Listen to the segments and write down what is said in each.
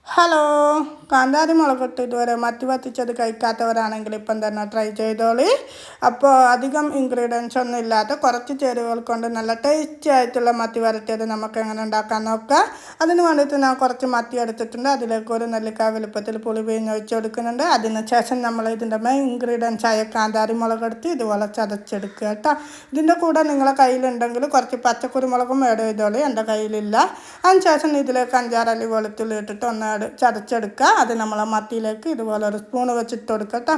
Hello, കാന്താരി മുളകിട്ട് ഇതുവരെ മത്തി വറ്റിച്ചത് കഴിക്കാത്തവരാണെങ്കിൽ ഇപ്പം തന്നെ ട്രൈ ചെയ്തോളി. അപ്പോൾ അധികം ഇൻഗ്രീഡിയൻസ് ഒന്നും ഇല്ലാത്ത കുറച്ച് ചേരുവകൾ കൊണ്ട് നല്ല ടേസ്റ്റി ആയിട്ടുള്ള മത്തി വരട്ടിയത് നമുക്ക് എങ്ങനെ ഉണ്ടാക്കാൻ നോക്കാം. അതിന് വേണ്ടിയിട്ട് ഞാൻ കുറച്ച് മത്തി എടുത്തിട്ടുണ്ട്. അതിലേക്ക് ഒരു നെല്ലിക്ക വലുപ്പത്തിൽ പുളി പിഴിഞ്ഞ് ഒഴിച്ച് കൊടുക്കുന്നുണ്ട്. അതിന് ശേഷം നമ്മൾ ഇതിൻ്റെ മെയിൻ ഇൻഗ്രീഡിയൻസ് ആയ കാന്താരി മുളകെടുത്ത് ഇതുപോലെ ചതച്ചെടുക്കുക കേട്ടോ. ഇതിൻ്റെ കൂടെ നിങ്ങളെ കയ്യിലുണ്ടെങ്കിൽ കുറച്ച് പച്ചക്കുരുമുളകും ആഡ് ചെയ്തോളി. എൻ്റെ കയ്യിലില്ല. അതിന് ശേഷം ഇതിലേക്ക് 5-6 അല്ലി വെളുത്തുള്ളി ഇട്ടിട്ട് ഒന്ന് ചതച്ചെടുക്കുക. അത് നമ്മളെ മത്തിയിലേക്ക് ഇതുപോലെ ഒരു സ്പൂണ് വെച്ചിട്ട് കൊടുക്കുക കേട്ടോ.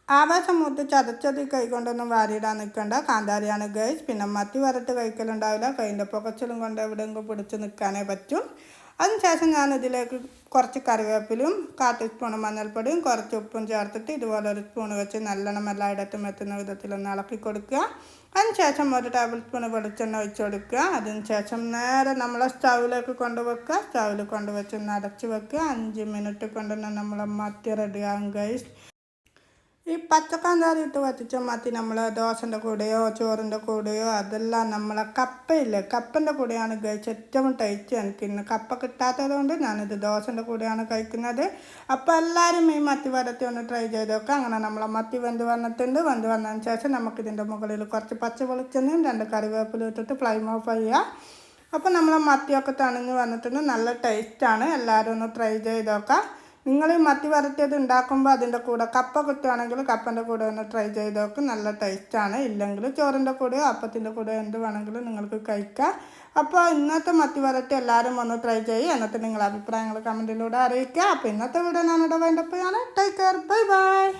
ആവേശം മൂത്ത് ചതച്ചത് കൈകൊണ്ടൊന്നും വാരിയിടാൻ നിൽക്കണ്ട. കാന്താരിയാണ് ഗൈസ്. പിന്നെ മത്തി വരട്ട് കഴിക്കലുണ്ടാവില്ല. കൈൻ്റെ പുകച്ചിലും കൊണ്ട് എവിടെയെങ്കിലും പിടിച്ച് നിൽക്കാനേ പറ്റും. അതിനുശേഷം ഞാൻ ഇതിലേക്ക് കുറച്ച് കറിവേപ്പിലും 1/4 ടീസ്പൂൺ മഞ്ഞൾപ്പൊടിയും കുറച്ച് ഉപ്പും ചേർത്തിട്ട് ഇതുപോലെ ഒരു സ്പൂൺ വെച്ച് നല്ലോണം എല്ലായിടത്തും എത്തുന്ന വിധത്തിലൊന്ന് ഇളക്കി കൊടുക്കുക. അതിനുശേഷം 1 ടേബിൾ സ്പൂൺ വെളിച്ചെണ്ണ ഒഴിച്ച് കൊടുക്കുക. അതിനുശേഷം നേരെ നമ്മളെ സ്റ്റൗവിലേക്ക് കൊണ്ടുവെക്കുക. സ്റ്റൗവിൽ കൊണ്ടുവച്ച് ഒന്ന് അടച്ച് വെക്കുക. 5 മിനിറ്റ് കൊണ്ട് തന്നെ നമ്മളെ മത്തി റെഡിയാകും ഗൈസ്. ഈ പച്ചക്കാന്താരി ഇട്ട് വറ്റിച്ച മത്തി നമ്മൾ ദോശൻ്റെ കൂടെയോ ചോറിൻ്റെ കൂടെയോ അതെല്ലാം നമ്മളെ കപ്പയില്ലേ, കപ്പൻ്റെ കൂടെയാണ് കഴിച്ച് ഏറ്റവും ടേസ്റ്റ്. എനിക്ക് ഇന്ന് കപ്പ കിട്ടാത്തത് കൊണ്ട് ഞാനിത് ദോശൻ്റെ കൂടെയാണ് കഴിക്കുന്നത്. അപ്പോൾ എല്ലാവരും ഈ മത്തി വരട്ടി ഒന്ന് ട്രൈ ചെയ്ത് നോക്കുക. അങ്ങനെ നമ്മളെ മത്തി വെന്ത് വന്നിട്ടുണ്ട്. വെന്ത് വന്നതിന് ശേഷം നമുക്കിതിൻ്റെ മുകളിൽ കുറച്ച് പച്ച വെളിച്ചെണ്ണയും 2 കറിവേപ്പിലും ഇട്ടിട്ട് ഫ്ലെയിം ഓഫ് ചെയ്യുക. അപ്പോൾ നമ്മളെ മത്തിയൊക്കെ തണിഞ്ഞ് വന്നിട്ടുണ്ട്. നല്ല ടേസ്റ്റാണ്. എല്ലാവരും ഒന്ന് ട്രൈ ചെയ്ത് നോക്കുക. നിങ്ങൾ ഈ മത്തി വരട്ടിയത് ഉണ്ടാക്കുമ്പോൾ അതിൻ്റെ കൂടെ കപ്പ കിട്ടുകയാണെങ്കിൽ കപ്പൻ്റെ കൂടെ ഒന്ന് ട്രൈ ചെയ്ത് നോക്കും. നല്ല ടേസ്റ്റാണ്. ഇല്ലെങ്കിൽ ചോറിൻ്റെ കൂടെയോ അപ്പത്തിൻ്റെ കൂടെയോ എന്ത് വേണമെങ്കിലും നിങ്ങൾക്ക് കഴിക്കാം. അപ്പോൾ ഇന്നത്തെ മത്തി വരട്ടി എല്ലാവരും ഒന്ന് ട്രൈ ചെയ്യുക. എന്നിട്ട് നിങ്ങളുടെ അഭിപ്രായങ്ങൾ കമൻറ്റിലൂടെ അറിയിക്കുക. അപ്പോൾ ഇന്നത്തെ വീഡിയോ ഞാനിവിടെ വേണ്ടപ്പോഴാണ്. Take care, bye by.